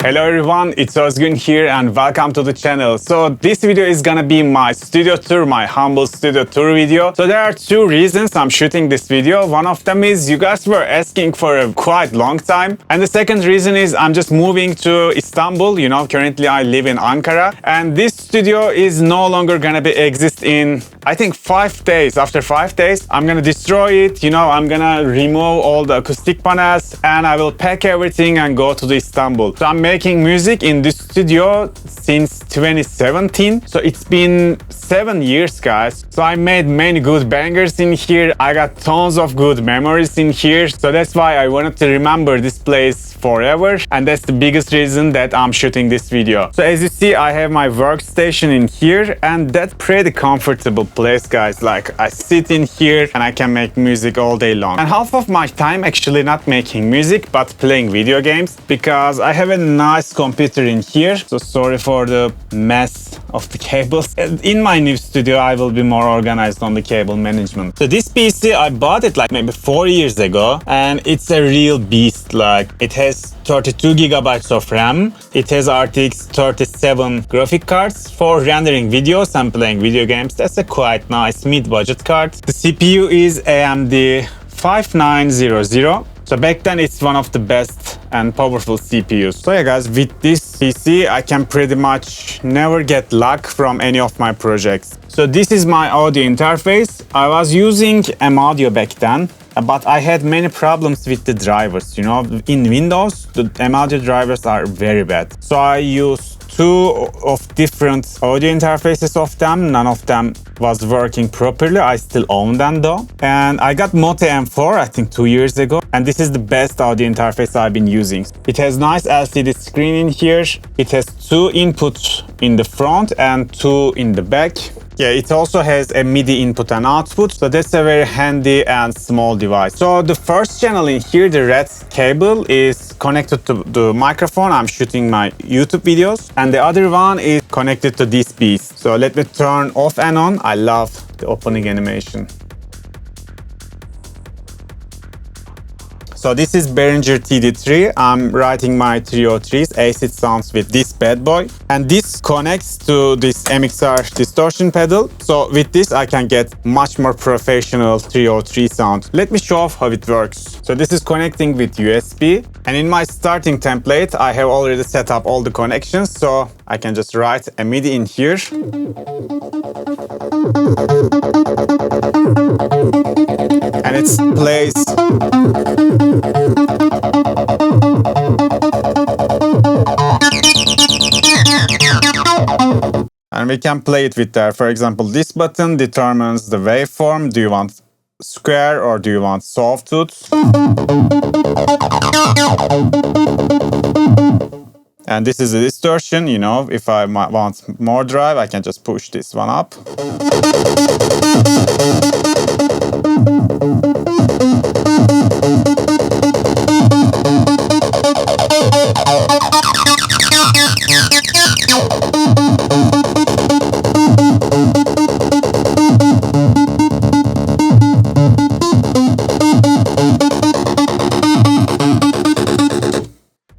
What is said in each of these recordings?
Hello everyone, it's Ozgun here and welcome to the channel. So this video is gonna be my studio tour, my humble studio tour video. So there are two reasons I'm shooting this video. One of them is you guys were asking for a quite long time. And the second reason is I'm just moving to Istanbul. You know, currently I live in Ankara. And this studio is no longer gonna be exist in, I think, 5 days. After 5 days, I'm gonna destroy it. You know, I'm gonna remove all the acoustic panels and I will pack everything and go to the Istanbul. So I'm making music in this studio since 2017. So it's been 7 years, guys. So I made many good bangers in here. I got tons of good memories in here. So that's why I wanted to remember this place forever. And that's the biggest reason that I'm shooting this video. So as you see, I have my workstation in here and that's pretty comfortable place, guys. Like I sit in here and I can make music all day long. And half of my time actually not making music, but playing video games because I have a nice computer in here. So sorry for the mess of the cables. In my new studio, I will be more organized on the cable management. So this PC, I bought it like maybe 4 years ago and it's a real beast. Like it has 32 gigabytes of RAM. It has RTX 37 graphic cards for rendering videos and playing video games. That's a quite nice mid-budget card. The CPU is AMD 5900. So back then it's one of the best and powerful CPUs. So yeah guys, with this PC I can pretty much never get lag from any of my projects. So this is my audio interface. I was using M-Audio back then, but I had many problems with the drivers. You know, in Windows, the M-Audio drivers are very bad. So I used 2 of different audio interfaces of them. None of them was working properly. I still own them though. And I got Mote M4, I think 2 years ago. And this is the best audio interface I've been using. It has nice LCD screen in here. It has 2 inputs in the front and 2 in the back. Yeah, it also has a MIDI input and output, so that's a very handy and small device. So the first channel in here, the red cable, is connected to the microphone. I'm shooting my YouTube videos, and the other one is connected to this piece. So let me turn off and on. I love the opening animation. So this is Behringer TD3. I'm writing my 303s, acid sounds with this bad boy. And this connects to this MXR distortion pedal. So with this, I can get much more professional 303 sound. Let me show off how it works. So this is connecting with USB. And in my starting template, I have already set up all the connections. So I can just write a MIDI in here. And it plays. And we can play it with there. For example, this button determines the waveform. Do you want square or do you want sawtooth? And this is a distortion, you know, if I want more drive, I can just push this one up.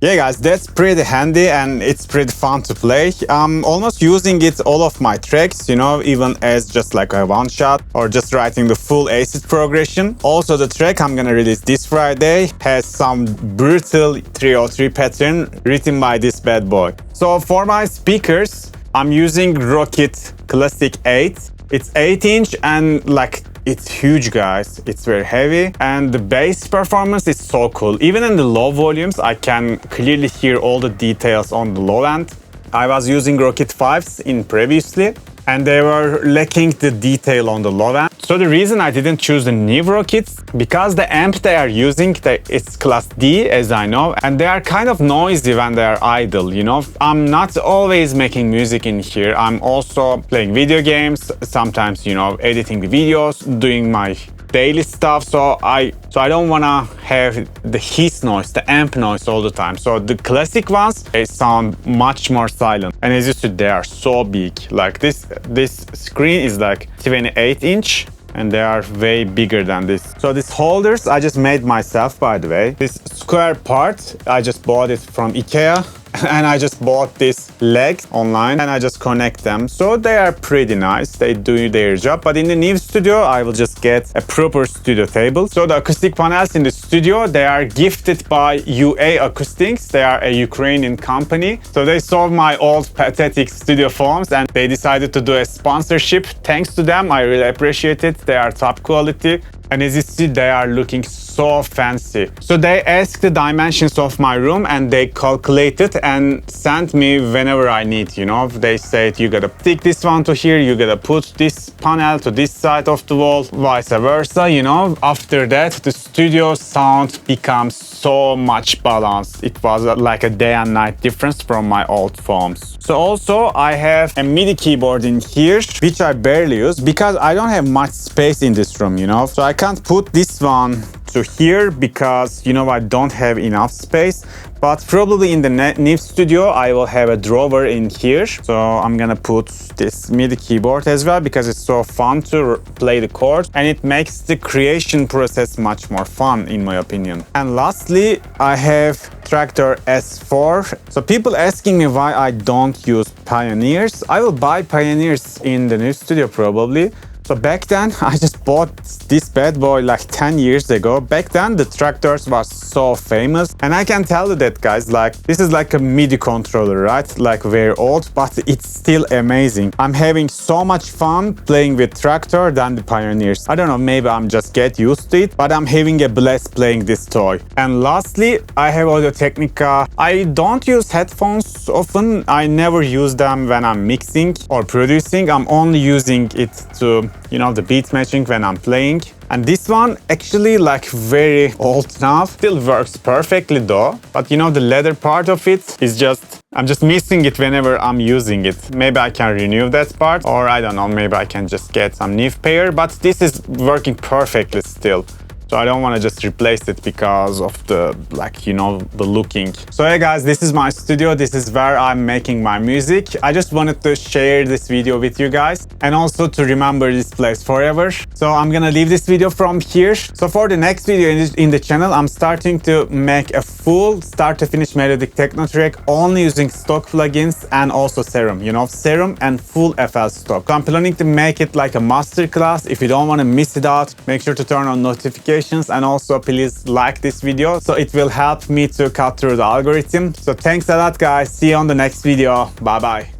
Yeah guys, that's pretty handy and it's pretty fun to play. I'm almost using it all of my tracks, you know, even as just like a one shot or just writing the full acid progression. Also the track I'm gonna release this Friday has some brutal 303 pattern written by this bad boy. So for my speakers, I'm using Rocket Classic 8. It's 8-inch and like it's huge, guys. It's very heavy and the bass performance is so cool. Even in the low volumes, I can clearly hear all the details on the low end. I was using Rocket 5s in previously and they were lacking the detail on the low end. So the reason I didn't choose the new Rockets, because the amp they are using, it's class D as I know, and they are kind of noisy when they are idle, you know. I'm not always making music in here. I'm also playing video games, sometimes, you know, editing the videos, doing my daily stuff. So I don't wanna have the hiss noise, the amp noise all the time. So the classic ones, they sound much more silent. And as you see, they are so big. Like this screen is like 28-inch. And they are way bigger than this. So these holders I just made myself, by the way. This square part, I just bought it from IKEA. and I just bought these legs online and I just connect them. So they are pretty nice. They do their job. But in the new studio, I will just get a proper studio table. So the acoustic panels in the studio, they are gifted by UA Acoustics. They are a Ukrainian company. So they saw my old pathetic studio phones and they decided to do a sponsorship. Thanks to them, I really appreciate it. They are top quality. And as you see, they are looking so fancy. So they asked the dimensions of my room and they calculated and sent me whenever I need, you know. They said, you gotta stick this one to here, you gotta put this panel to this side of the wall, vice versa, you know. After that, the studio sound becomes so much balanced. It was like a day and night difference from my old phones. So also I have a MIDI keyboard in here, which I barely use because I don't have much space in this room, you know. So I can't put this one to here because, you know, I don't have enough space. But probably in the new studio, I will have a drawer in here. So I'm gonna put this MIDI keyboard as well because it's so fun to play the chords and it makes the creation process much more fun, in my opinion. And lastly, I have Traktor S4. So people asking me why I don't use Pioneers. I will buy Pioneers in the new studio probably. So back then, I just bought this bad boy like 10 years ago. Back then, the Traktors was so famous. And I can tell you that, guys, like, this is like a MIDI controller, right? Like very old, but it's still amazing. I'm having so much fun playing with Traktor than the Pioneers. I don't know, maybe I'm just get used to it, but I'm having a blast playing this toy. And lastly, I have Audio Technica. I don't use headphones often. I never use them when I'm mixing or producing. I'm only using it to, you know, the beat matching when I'm playing. And this one actually like very old now, still works perfectly though. But you know, the leather part of it is just, I'm just missing it whenever I'm using it. Maybe I can renew that part, or I don't know, maybe I can just get some new pair, but this is working perfectly still. So I don't want to just replace it because of the, like, you know, the looking. So hey guys, this is my studio. This is where I'm making my music. I just wanted to share this video with you guys and also to remember this place forever. So I'm gonna leave this video from here. So for the next video in the channel, I'm starting to make a full start to finish melodic techno track only using stock plugins and also Serum, you know, Serum and full FL stock. So I'm planning to make it like a masterclass. If you don't want to miss it out, make sure to turn on notifications. And also please like this video so it will help me to cut through the algorithm. So thanks a lot guys, see you on the next video, bye bye.